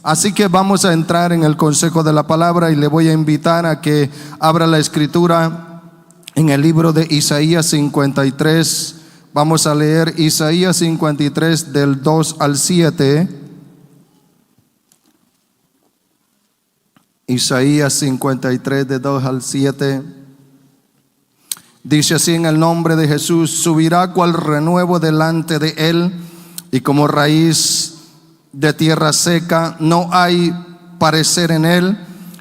Así que vamos a entrar en el consejo de la palabra y le voy a invitar a que abra la escritura en el libro de Isaías 53. Vamos a leer Isaías 53 del 2 al 7. Isaías 53 de 2 al 7. Dice así: en el nombre de Jesús, subirá cual renuevo delante de él, y como raíz de tierra seca, no hay parecer en él,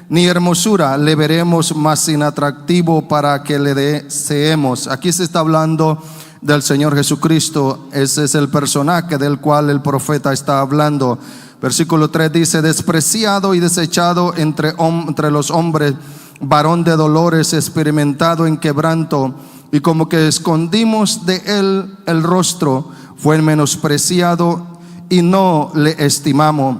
ni hermosura le veremos, más sin atractivo para que le deseemos. Aquí se está hablando del Señor Jesucristo. Ese es el personaje del cual el profeta está hablando. Versículo 3 dice: despreciado y desechado entre los hombres, varón de dolores, experimentado en quebranto, y como que escondimos de él el rostro, fue menospreciado y no le estimamos.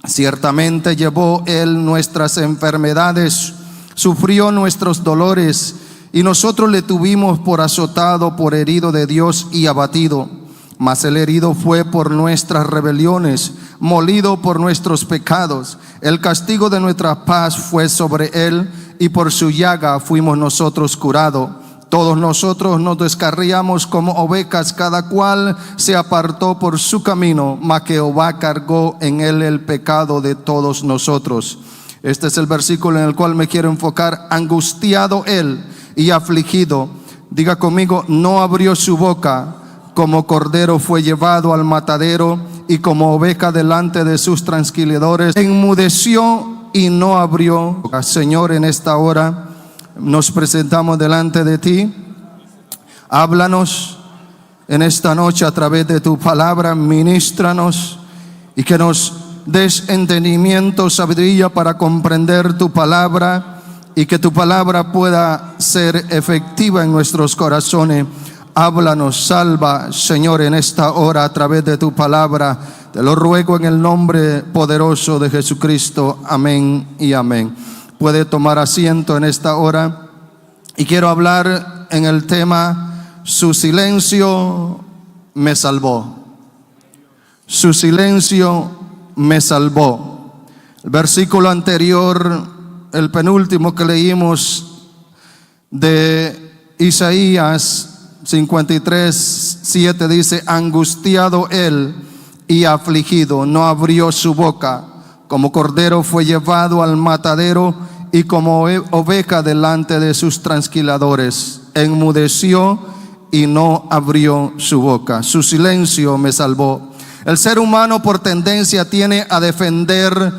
Ciertamente llevó él nuestras enfermedades, sufrió nuestros dolores, y nosotros le tuvimos por azotado, por herido de Dios y abatido. Mas el herido fue por nuestras rebeliones, molido por nuestros pecados. El castigo de nuestra paz fue sobre él, y por su llaga fuimos nosotros curados. Todos nosotros nos descarriamos como ovejas, cada cual se apartó por su camino, mas Jehová cargó en él el pecado de todos nosotros. Este es el versículo en el cual me quiero enfocar. Angustiado él y afligido, diga conmigo, no abrió su boca. Como cordero fue llevado al matadero, y como oveja delante de sus transquiladores, enmudeció y no abrió. Señor, en esta hora nos presentamos delante de ti. Háblanos en esta noche a través de tu palabra. Ministranos y que nos des entendimiento, sabiduría para comprender tu palabra, y que tu palabra pueda ser efectiva en nuestros corazones. Háblanos, salva, Señor, en esta hora a través de tu palabra. Te lo ruego en el nombre poderoso de Jesucristo. Amén y amén. Puede tomar asiento en esta hora. Y quiero hablar en el tema: su silencio me salvó. Su silencio me salvó. El versículo anterior, el penúltimo que leímos de Isaías 53, 7 dice: angustiado él y afligido, no abrió su boca. Como cordero fue llevado al matadero, y como oveja delante de sus transquiladores, enmudeció y no abrió su boca. Su silencio me salvó. El ser humano por tendencia tiene a defender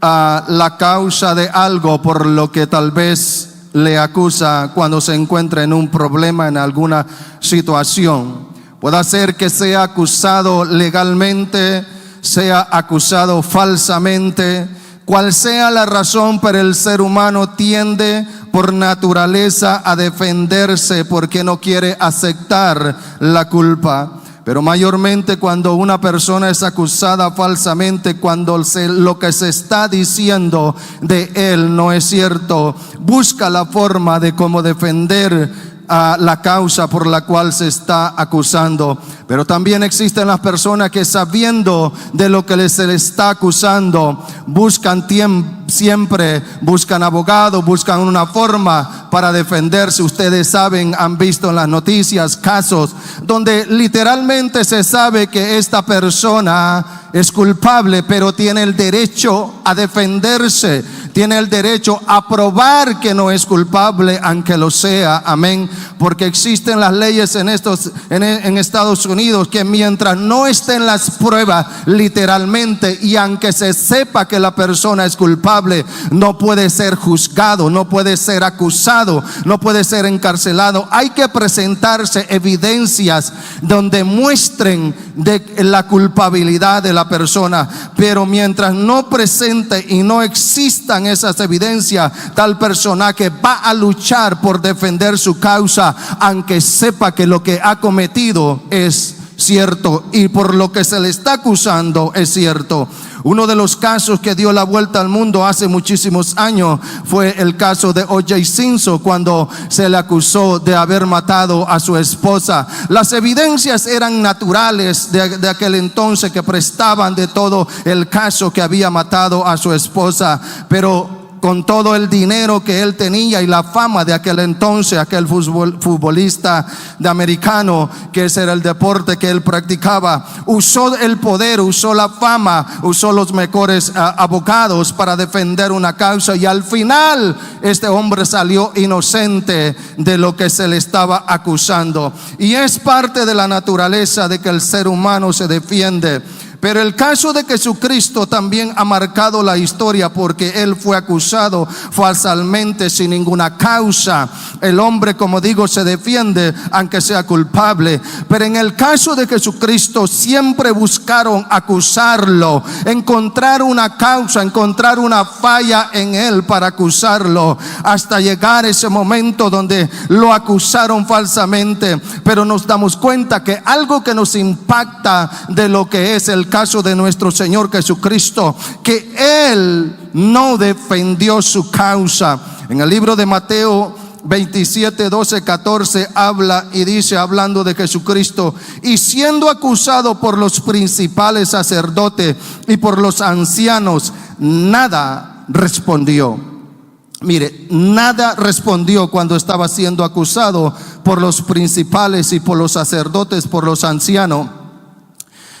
la causa de algo por lo que tal vez le acusa cuando se encuentra en un problema, en alguna situación. Puede ser que sea acusado legalmente, sea acusado falsamente, cual sea la razón, pero el ser humano tiende por naturaleza a defenderse porque no quiere aceptar la culpa. Pero mayormente cuando una persona es acusada falsamente, cuando lo que se está diciendo de él no es cierto, busca la forma de cómo defender a la causa por la cual se está acusando. Pero también existen las personas que, sabiendo de lo que se les está acusando, buscan siempre buscan abogados, buscan una forma para defenderse. Ustedes saben, han visto en las noticias casos donde literalmente se sabe que esta persona es culpable, pero tiene el derecho a defenderse, tiene el derecho a probar que no es culpable, aunque lo sea. Amén. Porque existen las leyes en Estados Unidos que mientras no estén las pruebas literalmente, y aunque se sepa que la persona es culpable, no puede ser juzgado, no puede ser acusado, no puede ser encarcelado. Hay que presentarse evidencias donde muestren de la culpabilidad de la persona. Pero mientras no presente y no existan esas evidencias, tal personaje va a luchar por defender su causa, aunque sepa que lo que ha cometido es cierto, y por lo que se le está acusando es cierto. Uno de los casos que dio la vuelta al mundo hace muchísimos años fue el caso de O.J. Simpson, cuando se le acusó de haber matado a su esposa. Las evidencias eran naturales de aquel entonces, que prestaban de todo el caso, que había matado a su esposa, pero con todo el dinero que él tenía y la fama de aquel entonces, aquel futbolista de americano, que ese era el deporte que él practicaba, usó el poder, usó la fama, usó los mejores abogados para defender una causa, y al final este hombre salió inocente de lo que se le estaba acusando. Y es parte de la naturaleza de que el ser humano se defiende. Pero el caso de Jesucristo también ha marcado la historia, porque Él fue acusado falsamente sin ninguna causa. El hombre, como digo, se defiende aunque sea culpable. Pero en el caso de Jesucristo siempre buscaron acusarlo, encontrar una causa, encontrar una falla en Él para acusarlo, hasta llegar ese momento donde lo acusaron falsamente. Pero nos damos cuenta que algo que nos impacta de lo que es el caso de nuestro Señor Jesucristo, que Él no defendió su causa. En el libro de Mateo 27, 12, 14 habla y dice, hablando de Jesucristo: y siendo acusado por los principales sacerdotes y por los ancianos, nada respondió. Mire, nada respondió cuando estaba siendo acusado por los principales y por los sacerdotes, por los ancianos.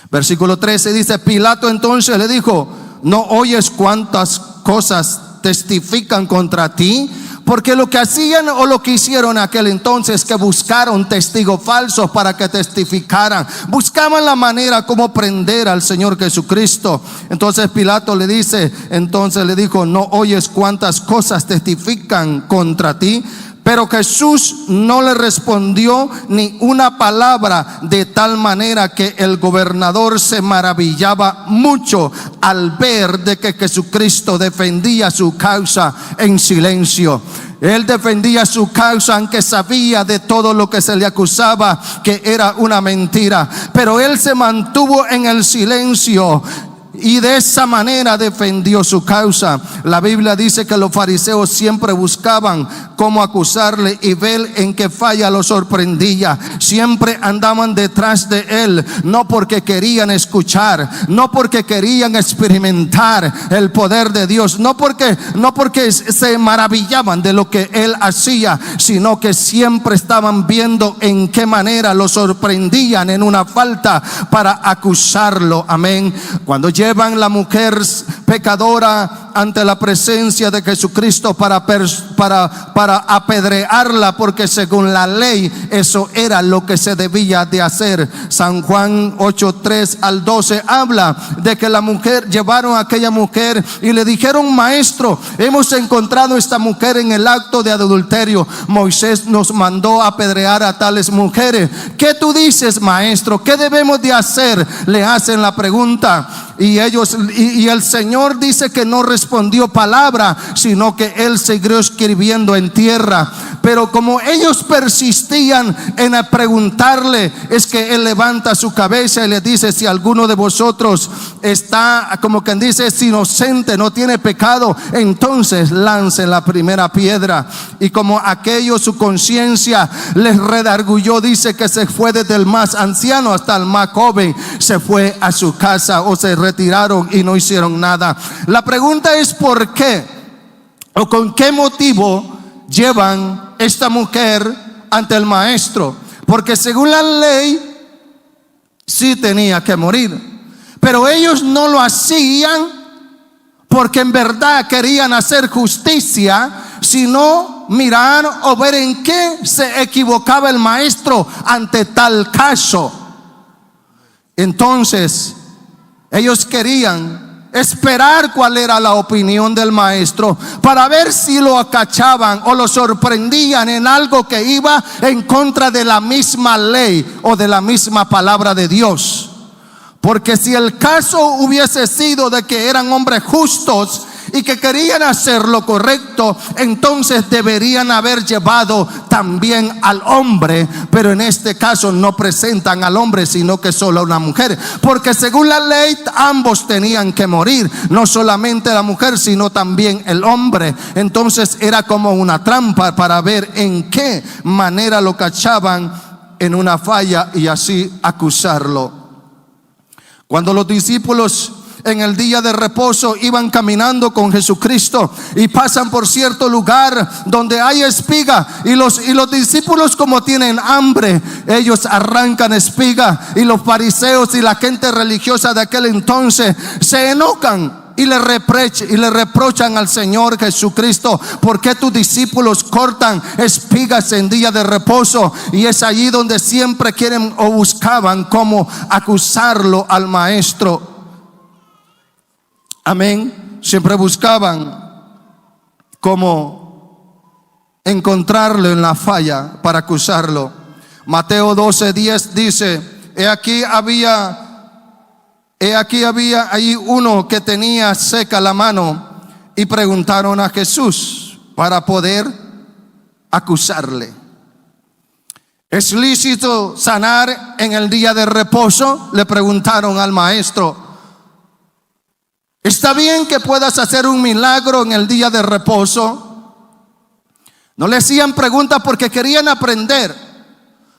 Versículo 13 dice: Pilato entonces le dijo: ¿no oyes cuántas cosas testifican contra ti? Porque lo que hacían o lo que hicieron en aquel entonces, que buscaron testigos falsos para que testificaran, buscaban la manera como prender al Señor Jesucristo. Entonces Pilato le dijo: ¿no oyes cuántas cosas testifican contra ti? Pero Jesús no le respondió ni una palabra, de tal manera que el gobernador se maravillaba mucho al ver de que Jesucristo defendía su causa en silencio. Él defendía su causa aunque sabía de todo lo que se le acusaba que era una mentira, pero él se mantuvo en el silencio. Y de esa manera defendió su causa. La Biblia dice que los fariseos siempre buscaban cómo acusarle, y ver en qué falla lo sorprendía. Siempre andaban detrás de él, no porque querían escuchar, no porque querían experimentar el poder de Dios, no porque se maravillaban de lo que él hacía, sino que siempre estaban viendo en qué manera lo sorprendían en una falta para acusarlo. Amén. Cuando llevan la mujer pecadora ante la presencia de Jesucristo para apedrearla, porque según la ley eso era lo que se debía de hacer. San Juan 8:3 al 12 habla de que llevaron a aquella mujer y le dijeron: Maestro, hemos encontrado a esta mujer en el acto de adulterio. Moisés nos mandó a apedrear a tales mujeres. ¿Qué tú dices, maestro? ¿Qué debemos de hacer? Le hacen la pregunta. Y el Señor dice que no respondió palabra, sino que él siguió escribiendo en tierra. Pero como ellos persistían en preguntarle, es que él levanta su cabeza y le dice: si alguno de vosotros está, como quien dice, es inocente, no tiene pecado, entonces lancen la primera piedra. Y como aquello, su conciencia les redarguyó, dice que se fue desde el más anciano hasta el más joven, se fue a su casa o se retiraron y no hicieron nada. La pregunta es: ¿por qué o con qué motivo llevan esta mujer ante el maestro? Porque según la ley sí tenía que morir, pero ellos no lo hacían porque en verdad querían hacer justicia, sino mirar o ver en qué se equivocaba el maestro ante tal caso. Entonces ellos querían esperar cuál era la opinión del maestro, para ver si lo acachaban o lo sorprendían en algo que iba en contra de la misma ley o de la misma palabra de Dios. Porque si el caso hubiese sido de que eran hombres justos y que querían hacer lo correcto, entonces deberían haber llevado también al hombre, pero en este caso no presentan al hombre, sino que solo a una mujer, porque según la ley ambos tenían que morir, no solamente la mujer sino también el hombre. Entonces era como una trampa para ver en qué manera lo cachaban en una falla y así acusarlo. Cuando los discípulos en el día de reposo iban caminando con Jesucristo y pasan por cierto lugar donde hay espiga, y los discípulos, como tienen hambre, ellos arrancan espiga, y los fariseos y la gente religiosa de aquel entonces se enojan y le reprochan al Señor Jesucristo: ¿por qué tus discípulos cortan espigas en día de reposo? Y es allí donde siempre quieren o buscaban cómo acusarlo al maestro. Amén. Siempre buscaban cómo encontrarlo en la falla para acusarlo. Mateo 12:10 dice: He aquí había ahí uno que tenía seca la mano, y preguntaron a Jesús para poder acusarle: ¿es lícito sanar en el día de reposo? Le preguntaron al maestro. ¿Está bien que puedas hacer un milagro en el día de reposo? No le hacían preguntas porque querían aprender.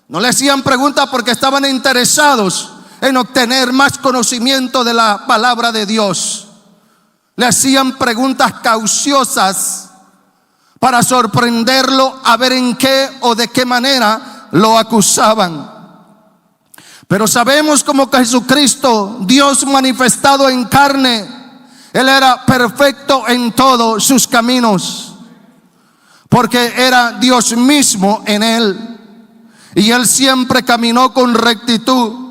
No le hacían preguntas porque estaban interesados en obtener más conocimiento de la palabra de Dios. Le hacían preguntas cauciosas para sorprenderlo, a ver en qué o de qué manera lo acusaban. Pero sabemos como que Jesucristo, Dios manifestado en carne, Él era perfecto en todos sus caminos, porque era Dios mismo en Él, y Él siempre caminó con rectitud.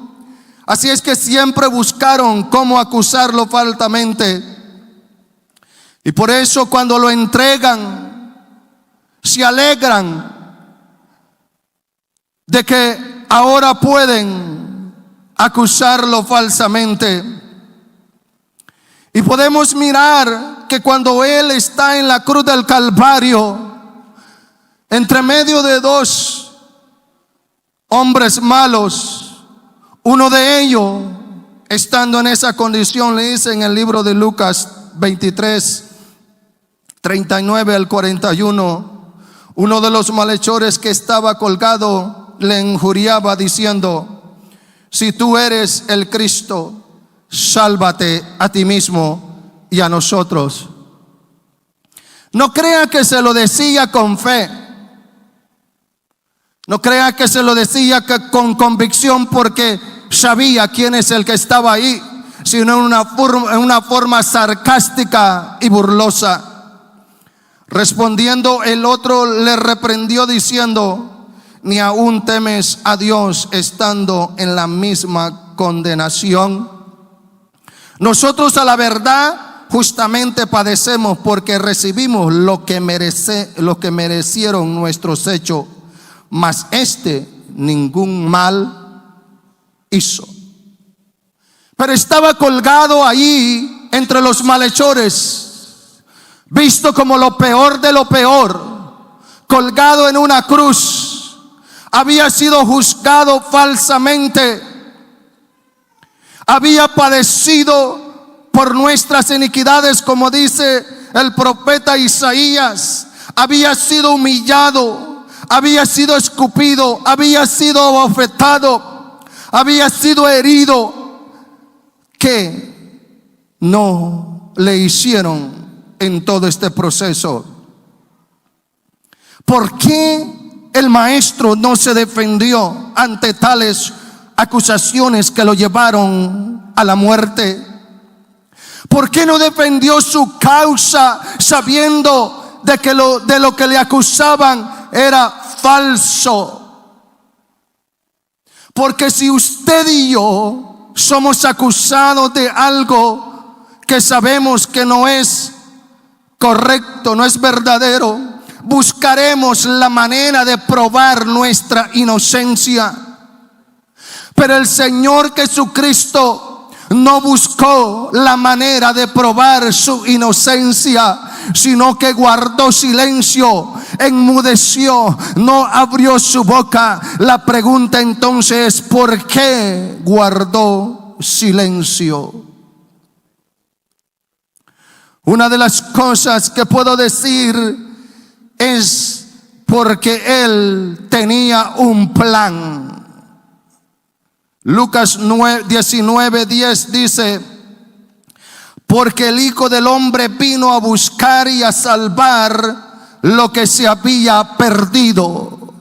Así es que siempre buscaron cómo acusarlo falsamente, y por eso cuando lo entregan se alegran de que ahora pueden acusarlo falsamente. Y podemos mirar que cuando Él está en la cruz del Calvario, entre medio de dos hombres malos, uno de ellos, estando en esa condición, le dice en el libro de Lucas 23, 39 al 41, uno de los malhechores que estaba colgado le injuriaba diciendo: si tú eres el Cristo, sálvate a ti mismo y a nosotros. No crea que se lo decía con fe. No crea que se lo decía con convicción porque sabía quién es el que estaba ahí, sino en una forma sarcástica y burlosa. Respondiendo, el otro le reprendió diciendo: ¿ni aún temes a Dios estando en la misma condenación? Nosotros a la verdad justamente padecemos porque recibimos lo que merecieron nuestros hechos, mas este ningún mal hizo. Pero estaba colgado ahí entre los malhechores, visto como lo peor de lo peor, colgado en una cruz. Había sido juzgado falsamente, había padecido por nuestras iniquidades, como dice el profeta Isaías. Había sido humillado, había sido escupido, había sido bofetado, había sido herido, que no le hicieron en todo este proceso. ¿Por qué el maestro no se defendió ante tales acusaciones que lo llevaron a la muerte? ¿Por qué no defendió su causa sabiendo de lo que le acusaban era falso? Porque si usted y yo somos acusados de algo que sabemos que no es correcto, no es verdadero, buscaremos la manera de probar nuestra inocencia. Pero el Señor Jesucristo no buscó la manera de probar su inocencia, sino que guardó silencio, enmudeció, no abrió su boca. La pregunta entonces es: ¿por qué guardó silencio? Una de las cosas que puedo decir es porque él tenía un plan. Lucas 19:10 dice: porque el Hijo del Hombre vino a buscar y a salvar lo que se había perdido.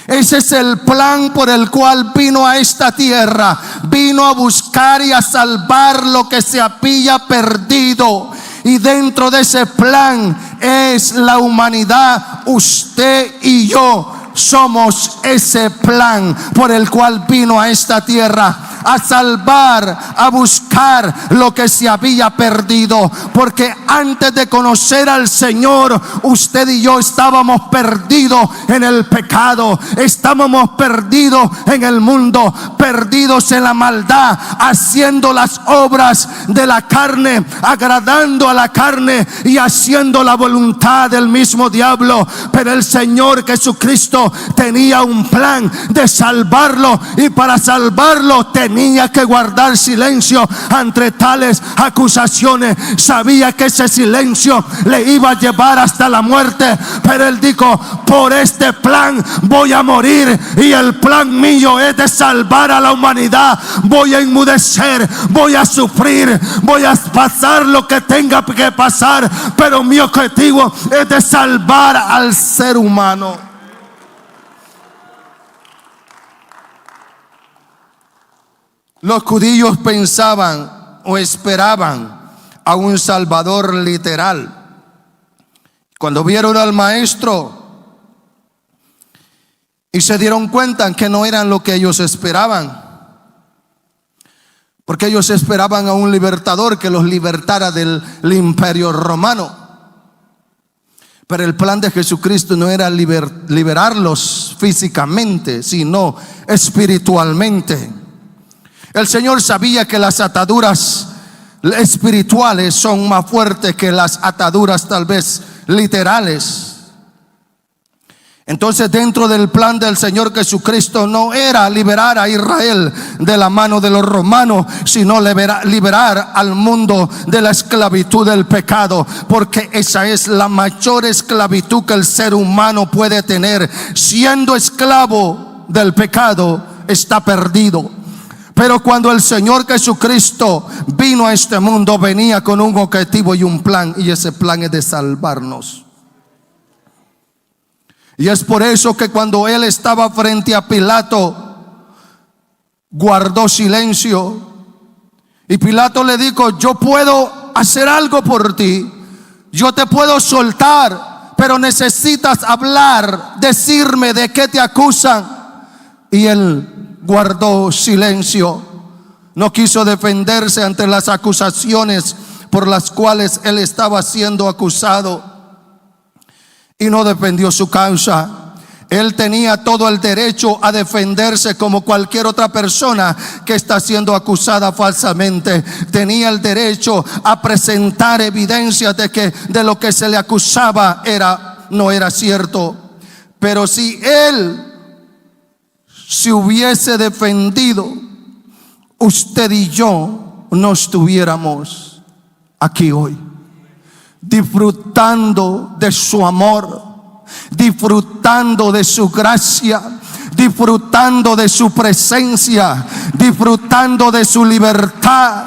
Ese es el plan por el cual vino a esta tierra. Vino a buscar y a salvar lo que se había perdido. Y dentro de ese plan es la humanidad. Usted y yo somos ese plan por el cual vino a esta tierra, a salvar, a buscar lo que se había perdido. Porque antes de conocer al Señor, usted y yo estábamos perdidos en el pecado, estábamos perdidos en el mundo, perdidos en la maldad, haciendo las obras de la carne, agradando a la carne y haciendo la voluntad del mismo diablo. Pero el Señor Jesucristo tenía un plan de salvarlo, y para salvarlo tenía que guardar silencio ante tales acusaciones. Sabía que ese silencio le iba a llevar hasta la muerte, pero él dijo: por este plan voy a morir, y el plan mío es de salvar a la humanidad. Voy a enmudecer, voy a sufrir, voy a pasar lo que tenga que pasar, pero mi objetivo es de salvar al ser humano. Los judíos pensaban o esperaban a un Salvador literal. Cuando vieron al Maestro y se dieron cuenta que no eran lo que ellos esperaban, porque ellos esperaban a un libertador que los libertara del imperio romano. Pero el plan de Jesucristo no era liberarlos físicamente, sino espiritualmente. El Señor sabía que las ataduras espirituales son más fuertes que las ataduras tal vez literales. Entonces, dentro del plan del Señor Jesucristo no era liberar a Israel de la mano de los romanos, sino liberar al mundo de la esclavitud del pecado, porque esa es la mayor esclavitud que el ser humano puede tener. Siendo esclavo del pecado, está perdido. Pero cuando el Señor Jesucristo vino a este mundo, venía con un objetivo y un plan, y ese plan es de salvarnos. Y es por eso que cuando él estaba frente a Pilato, guardó silencio. Y Pilato le dijo: yo puedo hacer algo por ti, yo te puedo soltar, pero necesitas hablar, decirme de qué te acusan. Y él guardó silencio, no quiso defenderse ante las acusaciones por las cuales él estaba siendo acusado, y no defendió su causa. Él tenía todo el derecho a defenderse como cualquier otra persona que está siendo acusada falsamente. Tenía el derecho a presentar evidencias de que de lo que se le acusaba no era cierto. Pero si él se hubiese defendido, usted y yo no estuviéramos aquí hoy, disfrutando de su amor, disfrutando de su gracia, disfrutando de su presencia, disfrutando de su libertad,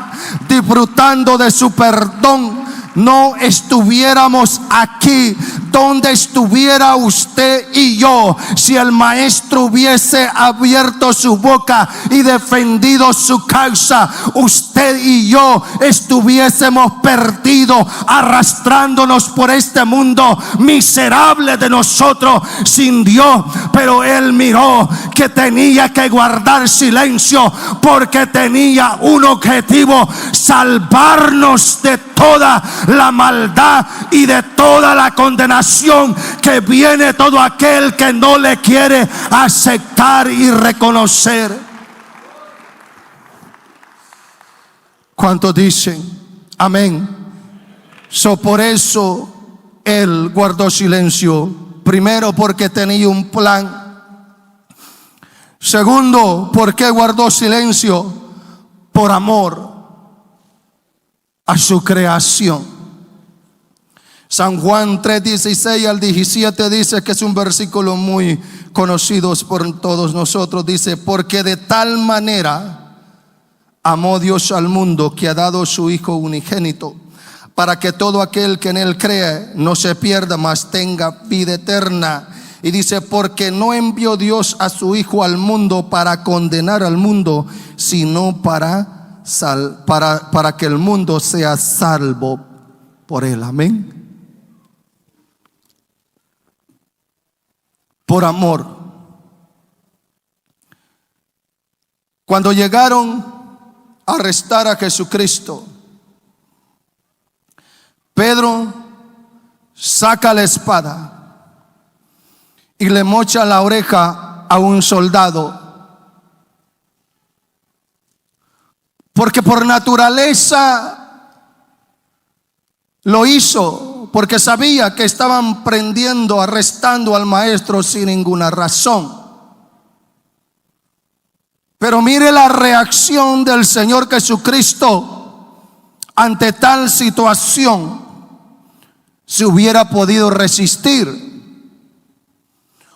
disfrutando de su perdón. No estuviéramos aquí donde estuviera usted y yo si el Maestro hubiese abierto su boca y defendido su causa. Usted y yo estuviésemos perdidos, arrastrándonos por este mundo miserable de nosotros sin Dios. Pero él miró que tenía que guardar silencio, porque tenía un objetivo: salvarnos de toda la maldad y de toda la condenación que viene todo aquel que no le quiere aceptar y reconocer. ¿Cuántos dicen amén? Por eso él guardó silencio. Primero, porque tenía un plan. Segundo, ¿por qué guardó silencio? Por amor a su creación. San Juan 3:16 al 17 dice, que es un versículo muy conocido por todos nosotros. Dice: porque de tal manera amó Dios al mundo, que ha dado su Hijo unigénito, para que todo aquel que en él cree no se pierda, mas tenga vida eterna. Y dice: porque no envió Dios a su Hijo al mundo para condenar al mundo, sino para que el mundo sea salvo por él. Amén. Por amor. Cuando llegaron a arrestar a Jesucristo, Pedro saca la espada y le mocha la oreja a un soldado, porque por naturaleza lo hizo, porque sabía que estaban prendiendo, arrestando al maestro sin ninguna razón. Pero mire la reacción del Señor Jesucristo ante tal situación. Si hubiera podido resistir,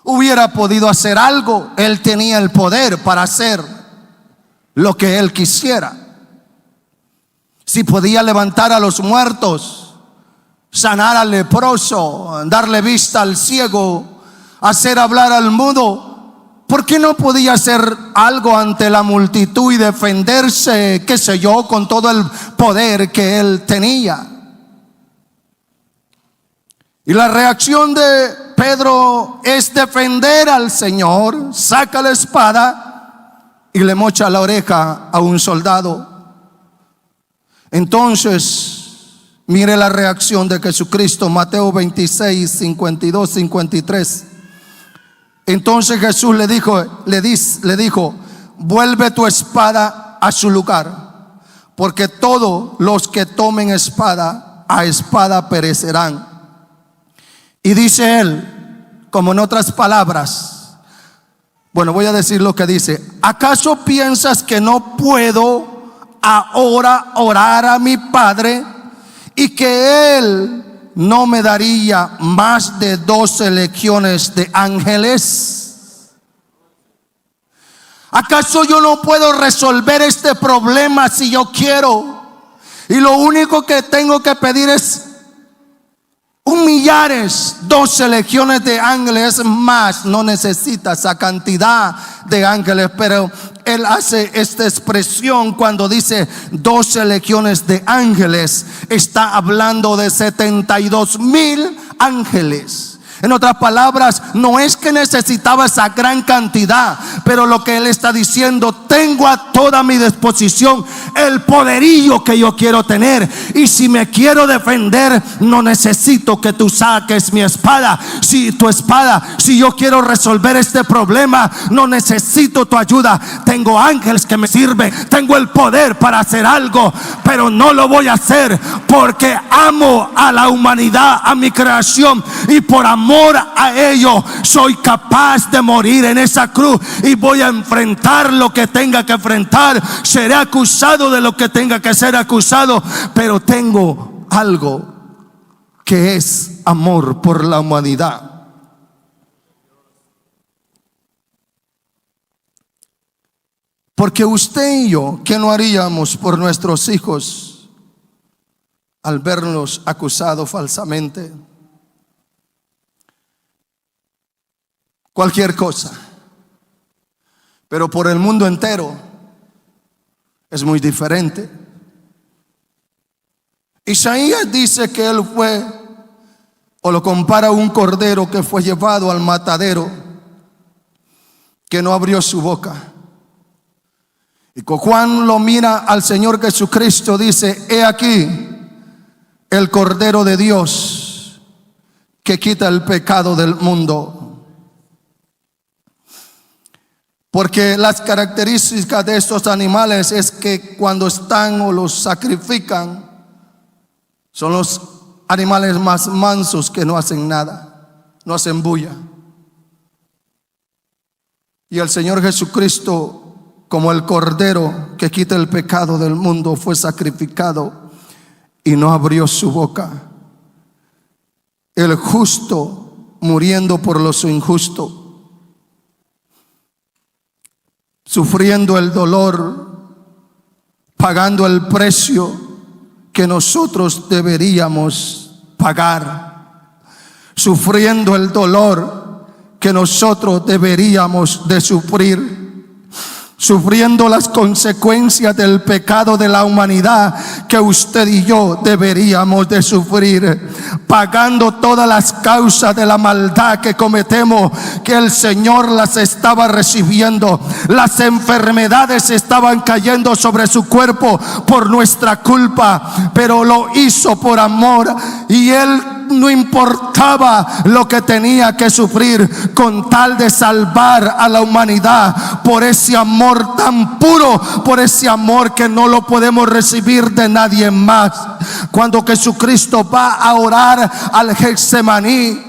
hubiera podido hacer algo. Él tenía el poder para hacer lo que él quisiera. Si podía levantar a los muertos, sanar al leproso, darle vista al ciego, hacer hablar al mudo, ¿por qué no podía hacer algo ante la multitud y defenderse, qué sé yo, con todo el poder que él tenía? Y la reacción de Pedro es defender al Señor. Saca la espada y le mocha la oreja a un soldado. Entonces, mire la reacción de Jesucristo. Mateo 26, 52, 53. Entonces Jesús le dijo: vuelve tu espada a su lugar, porque todos los que tomen espada, a espada perecerán. Y dice él, como en otras palabras, bueno, voy a decir lo que dice: ¿acaso piensas que no puedo ahora orar a mi Padre y que Él no me daría más de 12 legiones de ángeles? ¿Acaso yo no puedo resolver este problema si yo quiero? Y lo único que tengo que pedir es millares, 12 legiones de ángeles más. No necesita esa cantidad de ángeles, pero él hace esta expresión cuando dice 12 legiones de ángeles. Está hablando de 72,000 ángeles. En otras palabras, no es que necesitaba esa gran cantidad, pero lo que él está diciendo: tengo a toda mi disposición el poderío que yo quiero tener, y si me quiero defender, no necesito que tú saques mi espada. Si yo quiero resolver este problema, no necesito tu ayuda. Tengo ángeles que me sirven, tengo el poder para hacer algo, pero no lo voy a hacer porque amo a la humanidad, a mi creación, y por amor a ello soy capaz de morir en esa cruz y voy a enfrentar lo que tenga que enfrentar. Seré acusado de lo que tenga que ser acusado, pero tengo algo que es amor por la humanidad. Porque usted y yo, ¿qué no haríamos por nuestros hijos al verlos acusados falsamente? Cualquier cosa. Pero por el mundo entero es muy diferente. Isaías dice que él fue, o lo compara a un cordero que fue llevado al matadero, que no abrió su boca. Y cuando Juan lo mira al Señor Jesucristo, dice: he aquí el Cordero de Dios que quita el pecado del mundo. Porque las características de estos animales es que cuando están o los sacrifican, son los animales más mansos que no hacen nada, no hacen bulla. Y el Señor Jesucristo, como el Cordero que quita el pecado del mundo, fue sacrificado y no abrió su boca. El justo muriendo por los injustos, sufriendo el dolor, pagando el precio que nosotros deberíamos pagar, sufriendo el dolor que nosotros deberíamos de sufrir, sufriendo las consecuencias del pecado de la humanidad que usted y yo deberíamos de sufrir, pagando todas las causas de la maldad que cometemos, que el Señor las estaba recibiendo. Las enfermedades estaban cayendo sobre su cuerpo por nuestra culpa, pero lo hizo por amor, y Él no importaba lo que tenía que sufrir con tal de salvar a la humanidad, por ese amor tan puro, por ese amor que no lo podemos recibir de nadie más. Cuando Jesucristo va a orar al Getsemaní,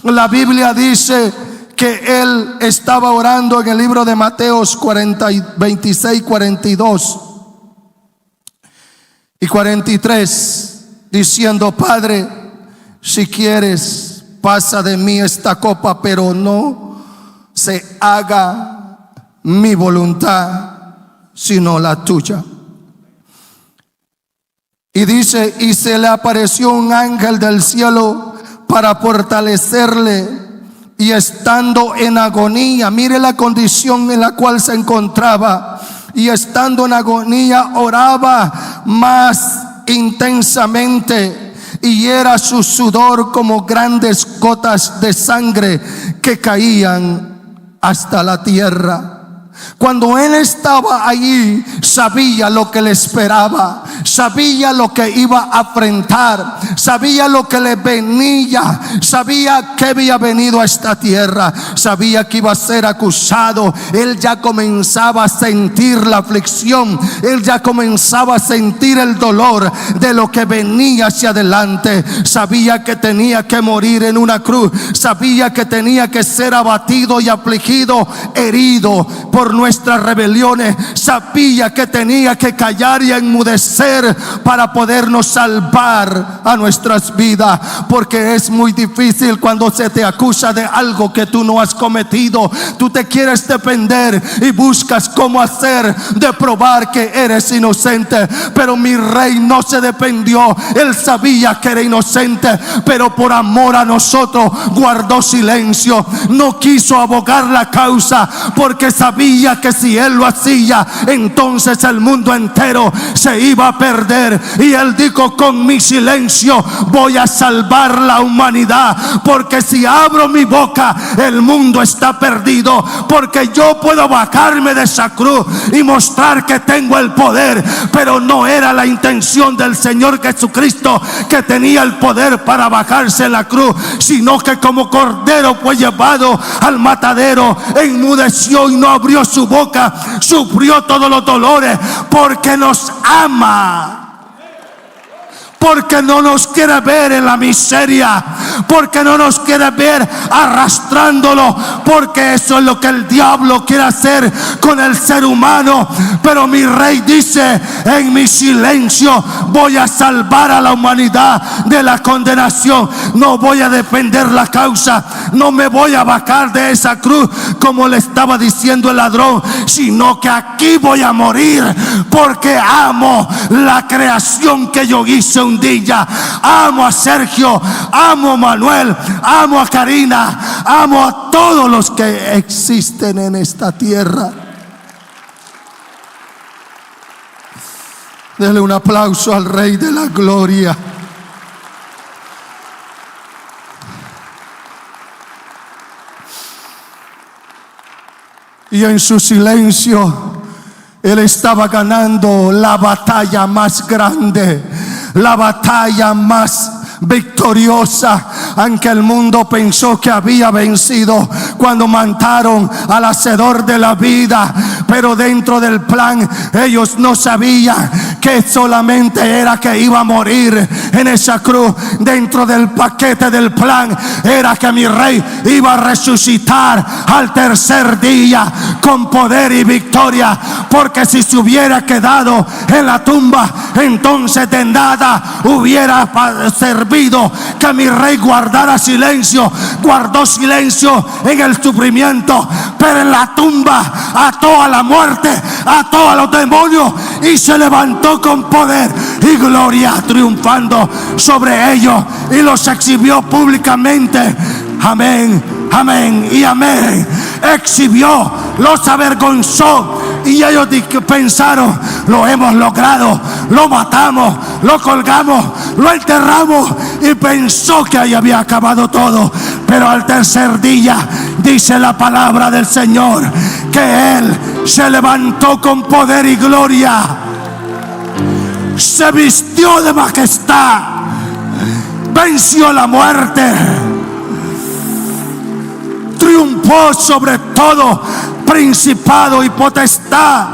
la Biblia dice que Él estaba orando en el libro de Mateos 26, 42 y 43, diciendo: Padre, si quieres, pasa de mí esta copa, pero no se haga mi voluntad, sino la tuya. Y dice: y se le apareció un ángel del cielo para fortalecerle, y estando en agonía, mire la condición en la cual se encontraba, y estando en agonía oraba más intensamente, y era su sudor como grandes gotas de sangre que caían hasta la tierra. Cuando él estaba allí, sabía lo que le esperaba, sabía lo que iba a enfrentar, sabía lo que le venía, sabía que había venido a esta tierra, sabía que iba a ser acusado. Él ya comenzaba a sentir la aflicción, él ya comenzaba a sentir el dolor de lo que venía hacia adelante. Sabía que tenía que morir en una cruz, sabía que tenía que ser abatido y afligido, herido por nuestras rebeliones, sabía que tenía que callar y enmudecer para podernos salvar a nuestras vidas, porque es muy difícil cuando se te acusa de algo que tú no has cometido. Tú te quieres defender y buscas cómo hacer de probar que eres inocente, pero mi rey no se defendió. Él sabía que era inocente, pero por amor a nosotros guardó silencio, no quiso abogar la causa, porque sabía que si él lo hacía, entonces el mundo entero se iba a perder. Y él dijo: con mi silencio voy a salvar la humanidad, porque si abro mi boca el mundo está perdido, porque yo puedo bajarme de esa cruz y mostrar que tengo el poder, pero no era la intención del Señor Jesucristo que tenía el poder para bajarse la cruz, sino que como cordero fue llevado al matadero, enmudeció y no abrió su boca, sufrió todos los dolores, porque nos ama, porque no nos quiere ver en la miseria, porque no nos quiere ver arrastrándolo, porque eso es lo que el diablo quiere hacer con el ser humano. Pero mi rey dice: en mi silencio voy a salvar a la humanidad de la condenación. No voy a defender la causa, no me voy a bajar de esa cruz como le estaba diciendo el ladrón, sino que aquí voy a morir, porque amo la creación que yo hice un día. Amo a Sergio, amo a Manuel, amo a Karina, amo a todos los que existen en esta tierra. Dele un aplauso al Rey de la Gloria. Y en su silencio él estaba ganando la batalla más grande, la batalla más victoriosa, aunque el mundo pensó que había vencido. cuando mataron al hacedor de la vida. Pero dentro del plan ellos no sabían que solamente era que iba a morir en esa cruz. Dentro del paquete del plan era que mi rey iba a resucitar al tercer día con poder y victoria. Porque si se hubiera quedado en la tumba, entonces de nada hubiera servido que mi rey guardara silencio. Guardó silencio en el sufrimiento, pero en la tumba ató a la muerte, ató a los demonios y se levantó con poder y gloria, triunfando sobre ellos, y los exhibió públicamente. Amén, amén y amén. Exhibió, los avergonzó, y ellos pensaron: lo hemos logrado, lo matamos, lo colgamos, lo enterramos, y pensó que ahí había acabado todo. Pero al tercer día dice la palabra del Señor que Él se levantó con poder y gloria, se vistió de majestad, venció la muerte, triunfó sobre todo principado y potestad.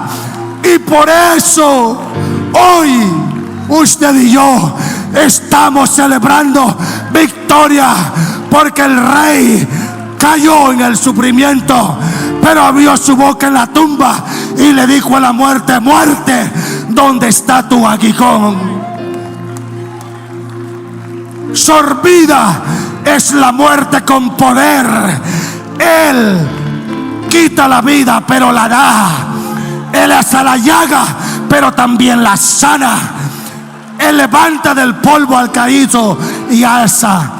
Y por eso hoy usted y yo estamos celebrando victoria, porque el rey cayó en el sufrimiento, pero abrió su boca en la tumba y le dijo a la muerte: muerte, ¿dónde está tu aguijón? Sorbida es la muerte con poder. Él quita la vida, pero la da. Él hace la llaga, pero también la sana. Él levanta del polvo al caído y alza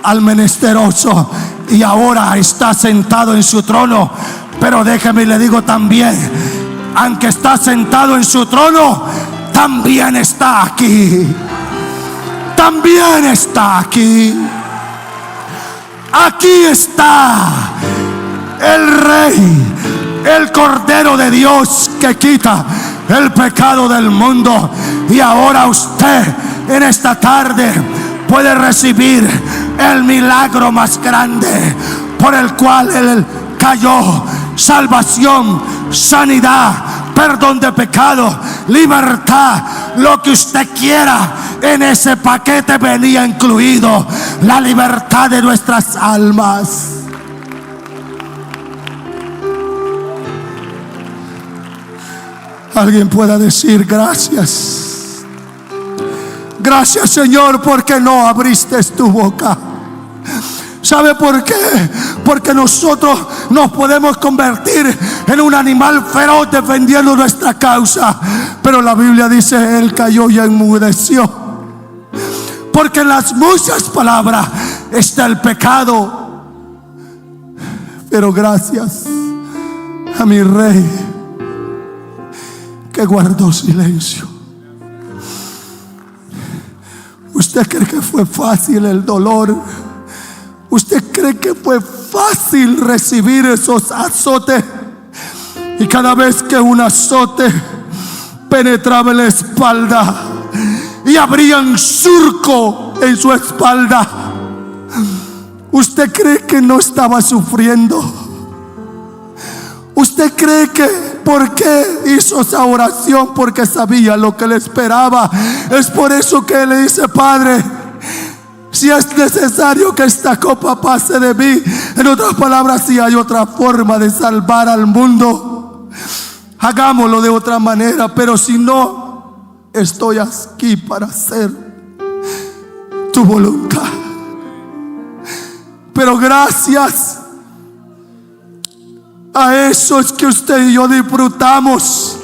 al menesteroso. Y ahora está sentado en su trono. Pero déjeme y le digo también: aunque está sentado en su trono, también está aquí. También está aquí. Aquí está el Rey, el Cordero de Dios que quita el pecado del mundo. Y ahora usted en esta tarde puede recibir el milagro más grande por el cual Él cayó: salvación, sanidad, perdón de pecado, libertad. Lo que usted quiera, en ese paquete venía incluido la libertad de nuestras almas. Alguien pueda decir: gracias, gracias Señor, porque no abriste tu boca. ¿Sabe por qué? Porque nosotros nos podemos convertir en un animal feroz defendiendo nuestra causa, pero la Biblia dice: Él cayó y enmudeció, porque en las muchas palabras está el pecado. Pero gracias a mi Rey que guardó silencio. ¿Usted cree que fue fácil el dolor? ¿Usted cree que fue fácil recibir esos azotes? Y cada vez que un azote penetraba en la espalda y abría un surco en su espalda, ¿usted cree que no estaba sufriendo? ¿Usted cree que por qué hizo esa oración? Porque sabía lo que le esperaba. Es por eso que le dice: Padre, si es necesario que esta copa pase de mí. En otras palabras, si hay otra forma de salvar al mundo, hagámoslo de otra manera. Pero si no, estoy aquí para hacer tu voluntad. Pero gracias a eso es que usted y yo disfrutamos.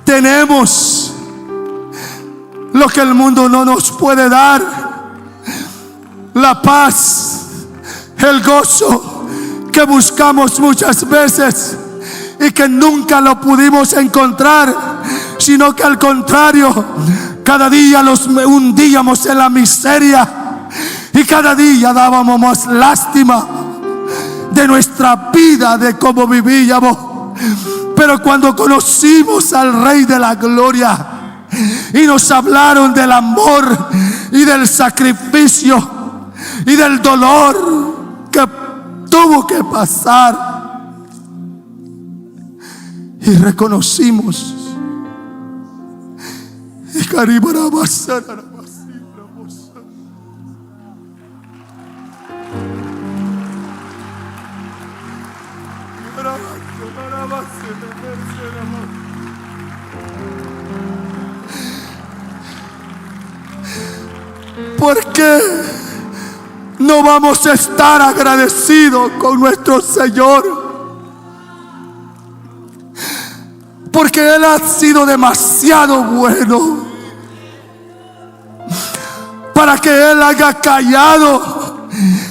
Tenemos lo que el mundo no nos puede dar: la paz, el gozo que buscamos muchas veces y que nunca lo pudimos encontrar, sino que al contrario, cada día nos hundíamos en la miseria y cada día dábamos más lástima de nuestra vida, de cómo vivíamos. Pero cuando conocimos al Rey de la Gloria y nos hablaron del amor y del sacrificio y del dolor que tuvo que pasar. Y reconocimos. ¿Por qué no vamos a estar agradecidos con nuestro Señor? Porque Él ha sido demasiado bueno para que Él haya callado.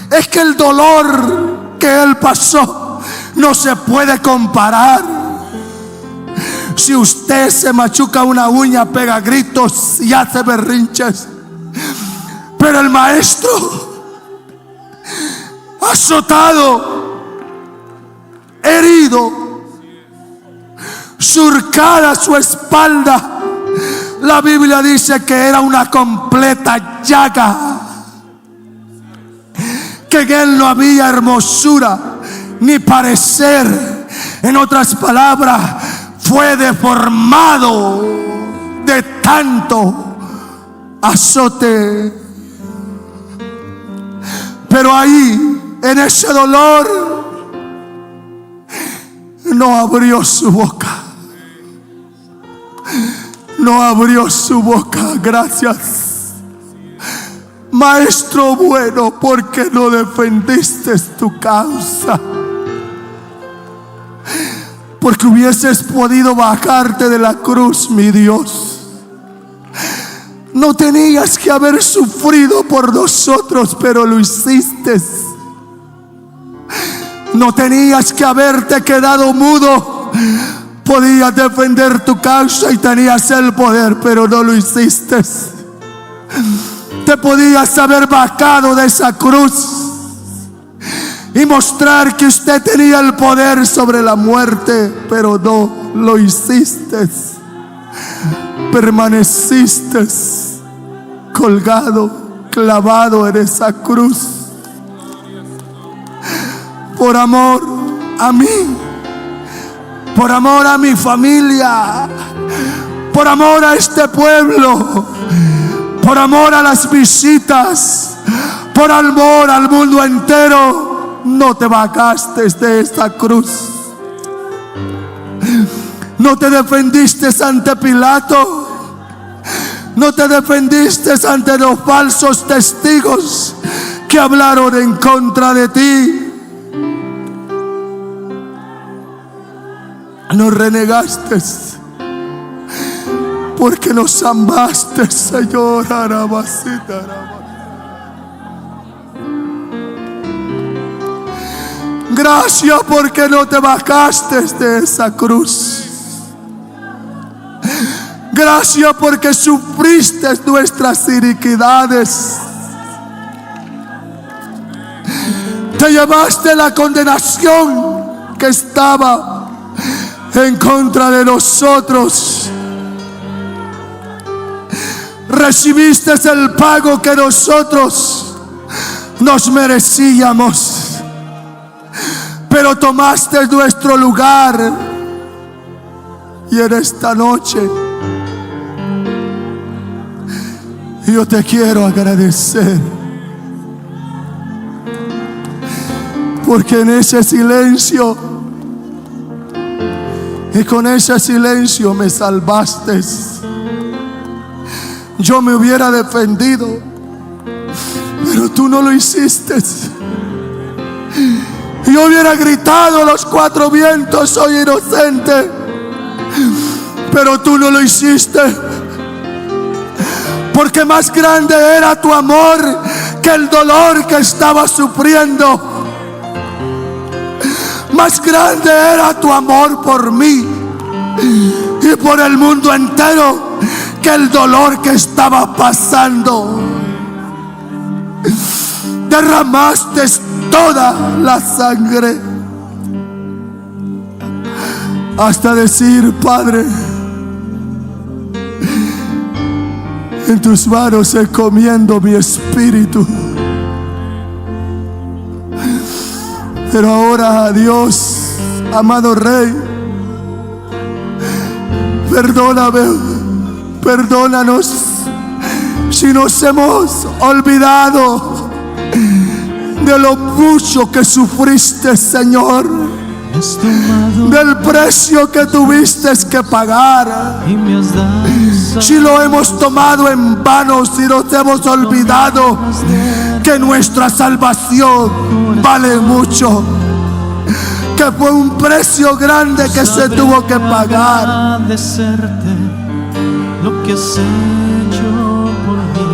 Es que el dolor que Él pasó no se puede comparar. Si usted se machuca una uña, pega gritos y hace berrinches, pero el Maestro, azotado, herido, surcada su espalda, la Biblia dice que era una completa llaga, que en Él no había hermosura ni parecer. En otras palabras, fue deformado de tanto azote. Pero ahí, en ese dolor, no abrió su boca. No abrió su boca. Gracias, Maestro bueno, porque no defendiste tu causa. Porque hubieses podido bajarte de la cruz, mi Dios. No tenías que haber sufrido por nosotros, pero lo hiciste. No tenías que haberte quedado mudo. Podías defender tu causa y tenías el poder, pero no lo hiciste. Te podías haber bajado de esa cruz y mostrar que usted tenía el poder sobre la muerte, pero no lo hiciste. Permaneciste colgado, clavado en esa cruz, por amor a mí, por amor a mi familia, por amor a este pueblo, por amor a las visitas, por amor al mundo entero. No te bajaste de esta cruz. No te defendiste ante Pilato. No te defendiste ante los falsos testigos que hablaron en contra de ti. No renegaste, porque nos amaste, Señor. Gracias porque no te bajaste de esa cruz. Gracias porque sufriste nuestras iniquidades. Te llevaste la condenación que estaba en contra de nosotros. Recibiste el pago que nosotros nos merecíamos. Pero tomaste nuestro lugar. Y en esta noche yo te quiero agradecer, porque en ese silencio y con ese silencio me salvaste. Yo me hubiera defendido, pero tú no lo hiciste. Yo hubiera gritado a los cuatro vientos: soy inocente, pero tú no lo hiciste. Porque más grande era tu amor que el dolor que estaba sufriendo. Más grande era tu amor por mí y por el mundo entero que el dolor que estaba pasando. Derramaste toda la sangre hasta decir: Padre, en tus manos encomiendo mi espíritu. Pero ahora, Dios, amado Rey, perdónanos si nos hemos olvidado de lo mucho que sufriste, Señor, del precio que tuviste que pagar. Si lo hemos tomado en vano, si nos hemos olvidado que nuestra salvación vale mucho, que fue un precio grande que se tuvo que pagar. Lo que has hecho por mí,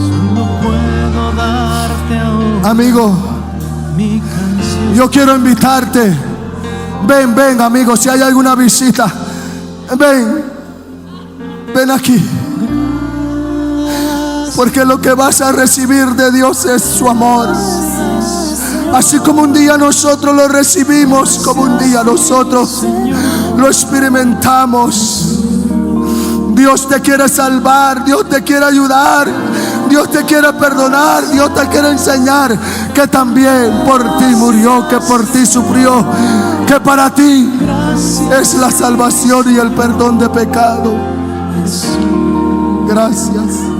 solo puedo darte ahora. Amigo, Mi canción. yo quiero invitarte. Ven, amigo, si hay alguna visita, ven aquí. Porque lo que vas a recibir de Dios es su amor. Así como un día nosotros lo recibimos, como un día nosotros lo experimentamos. Dios te quiere salvar, Dios te quiere ayudar, Dios te quiere perdonar, Dios te quiere enseñar que también por ti murió, que por ti sufrió, que para ti es la salvación y el perdón de pecado. Gracias.